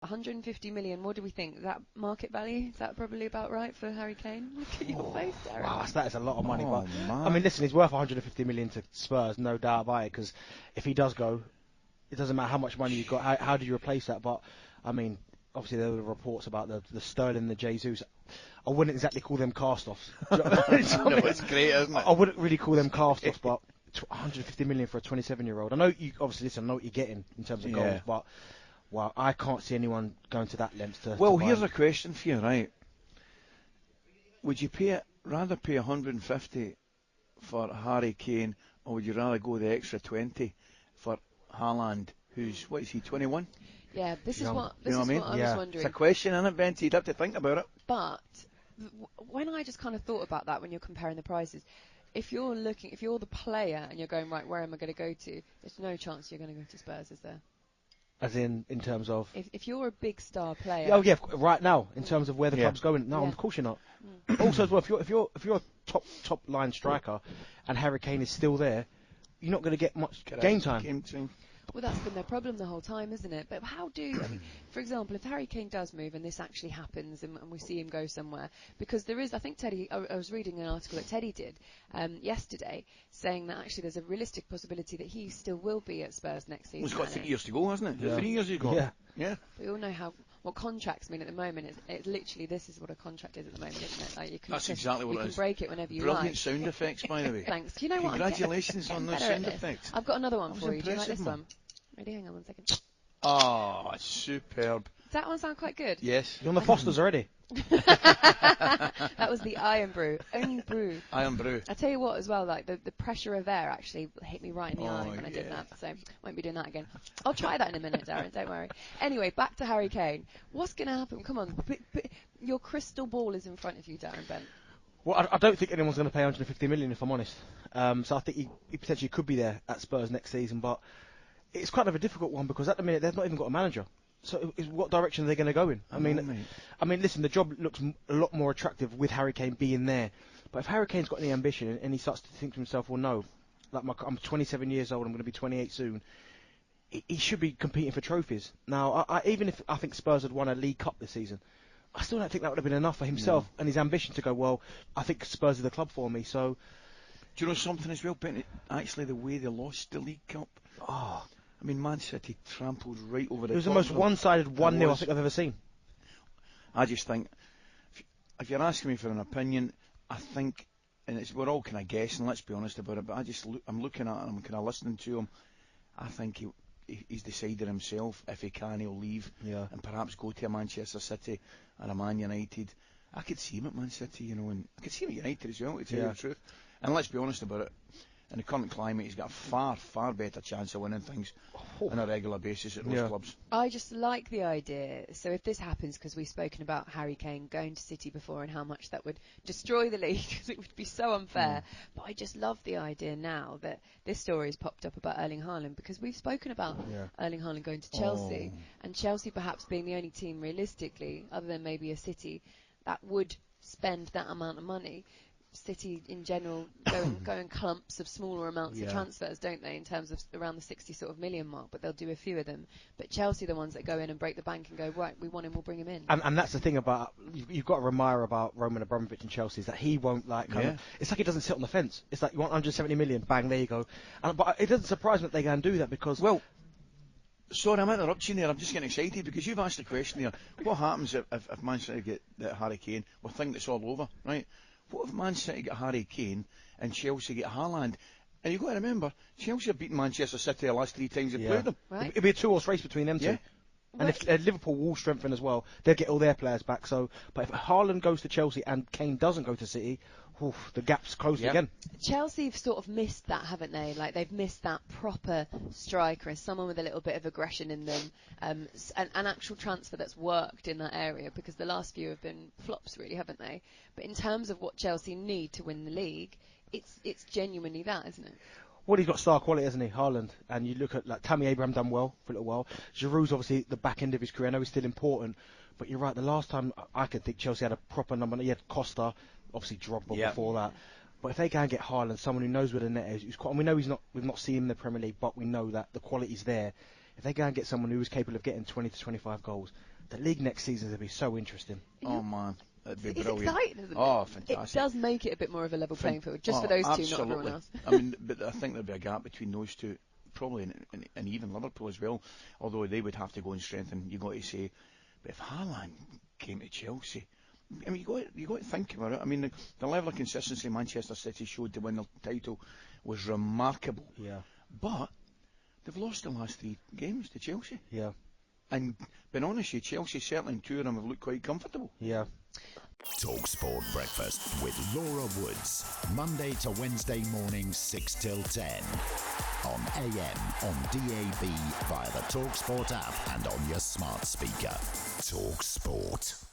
150 million, what do we think? Is that market value? Is that probably about right for Harry Kane? Look at your face, Darren. Wow, that is a lot of money. Oh, But man. I mean, listen, he's worth 150 million to Spurs, no doubt about it, because if he does go, it doesn't matter how much money you've got, how do you replace that? But, I mean, obviously there were reports about the Sterling and the Jesus. I wouldn't exactly call them cast-offs. No, it's great, isn't it? I wouldn't really call them cast-offs, but 150 million for a 27-year-old. I know you, obviously, listen, I know what you're getting in terms of goals, but, well, I can't see anyone going to that length to Well, buy here's him. a question for you, right? Would you rather pay 150 for Harry Kane, or would you rather go the extra 20 for Haaland, who's, what is he, 21? Yeah, this is Young. what You know what I mean? I was Yeah. wondering. It's a question, isn't it, Bent? You'd have to think about it. But when I just kind of thought about that when you're comparing the prices, if you're the player and you're going, right, where am I going to go to? There's no chance you're going to go to Spurs, is there? As in terms of... If you're a big star player... Oh, yeah, right now, in terms of where the club's going. No, Yeah. of course you're not. Also, as well, if you're a top line striker and Harry Kane is still there, you're not going to get much game time. Well, that's been their problem the whole time, isn't it? But I mean, for example, if Harry Kane does move and this actually happens and we see him go somewhere, because there is, I think Teddy, I was reading an article that Teddy did yesterday saying that actually there's a realistic possibility that he still will be at Spurs next season. Well, he's got 3 years to go, hasn't it? Yeah. 3 years he's got. Yeah. We all know what contracts mean at the moment. It's literally, this is what a contract is at the moment, isn't it? Like That's exactly what it is. You can break it whenever you Brilliant like. sound effects, by the way. Thanks. Do you know what? Congratulations on those sound effects. I've got another one That was for you. Do you like impressive, this man. one? Ready? Hang on 1 second. Oh, superb. Does that one sound quite good? Yes. You're on the Fosters already. That was the Iron Brew. Iron Brew. Iron Brew. I tell you what, as well, like the pressure of air actually hit me right in the Oh, eye when I did yeah. that. So won't be doing that again. I'll try that in a minute, Darren. Don't worry. Anyway, back to Harry Kane. What's going to happen? Come on, your crystal ball is in front of you, Darren Bent. Well, I don't think anyone's going to pay 150 million, if I'm honest. So I think he potentially could be there at Spurs next season, but it's kind of a difficult one because at the minute they've not even got a manager. So what direction are they going to go in? I mean, listen, the job looks a lot more attractive with Harry Kane being there. But if Harry Kane's got any ambition and he starts to think to himself, well, no, like I'm 27 years old, I'm going to be 28 soon, he should be competing for trophies. Now, even if I think Spurs had won a League Cup this season, I still don't think that would have been enough for himself and his ambition to go, well, I think Spurs are the club for me. So, do you know something as well, Bent? Actually, the way they lost the League Cup. Oh, I mean, Man City trampled right over the it was top the most of them. one-sided 1-0 I was. think I've ever seen. I just think, if you're asking me for an opinion, I think, and we're all kind of guessing, let's be honest about it, but I'm looking at him, I'm kind of listening to him. I think he's decided himself, if he can, he'll leave and perhaps go to a Manchester City or a Man United. I could see him at Man City, and I could see him at United as well, to tell you the truth. And let's be honest about it, in the current climate, he's got a far, far better chance of winning things on a regular basis at those clubs. I just like the idea. So if this happens, because we've spoken about Harry Kane going to City before and how much that would destroy the league, because it would be so unfair. But I just love the idea now that this story has popped up about Erling Haaland, because we've spoken about Erling Haaland going to Chelsea, and Chelsea perhaps being the only team realistically, other than maybe a City, that would spend that amount of money. City in general go in clumps of smaller amounts of transfers, don't they, in terms of around the 60 sort of million mark, but they'll do a few of them. But Chelsea are the ones that go in and break the bank and go, right, we want him, we'll bring him in. And that's the thing about, you've got to admire about Roman Abramovich and Chelsea, is that he won't it's like he doesn't sit on the fence. It's like, you want 170 million, bang, there you go. But it doesn't surprise me that they go and do that because... Well, sorry, I'm interrupting you there. I'm just getting excited because you've asked the question there. What happens if Man City get Harry Kane? We'll think it's all over, right? What if Man City get Harry Kane and Chelsea get Haaland? And you've got to remember, Chelsea have beaten Manchester City the last 3 times they've played them. Right. It'll be a 2-horse race between them two. And if Liverpool will strengthen as well, they'll get all their players back. So, but if Haaland goes to Chelsea and Kane doesn't go to City, the gap's closed again. Chelsea have sort of missed that, haven't they? Like, they've missed that proper striker, someone with a little bit of aggression in them, an actual transfer that's worked in that area, because the last few have been flops, really, haven't they? But in terms of what Chelsea need to win the league, it's genuinely that, isn't it? Well, he's got star quality, hasn't he, Haaland? And you look at, like, Tammy Abraham done well for a little while. Giroud's obviously the back end of his career. I know he's still important, but you're right, the last time I could think Chelsea had a proper number, he had Costa, obviously Drogba before that. But if they go and get Haaland, someone who knows where the net is, and we know we've not seen him in the Premier League, but we know that the quality's there. If they go and get someone who is capable of getting 20 to 25 goals, The league next season is going to be so interesting. Oh man, it'd be It's brilliant. exciting, isn't it? Oh, fantastic. It does make it a bit more of a level playing field, just for those two, not everyone absolutely. else. I mean, but I think there'd be a gap between those two, probably, and even Liverpool as well. Although they would have to go and strengthen. You got to say, but if Haaland came to Chelsea, I mean, you got to think about it. I mean, the level of consistency Manchester City showed to win the title was remarkable. Yeah. But they've lost the last 3 games to Chelsea. Yeah. And being honest, with you, Chelsea certainly in 2 of them have looked quite comfortable. Yeah. talkSPORT Breakfast with Laura Woods. Monday to Wednesday mornings 6 till 10. On AM, on DAB, via the talkSPORT app and on your smart speaker. talkSPORT.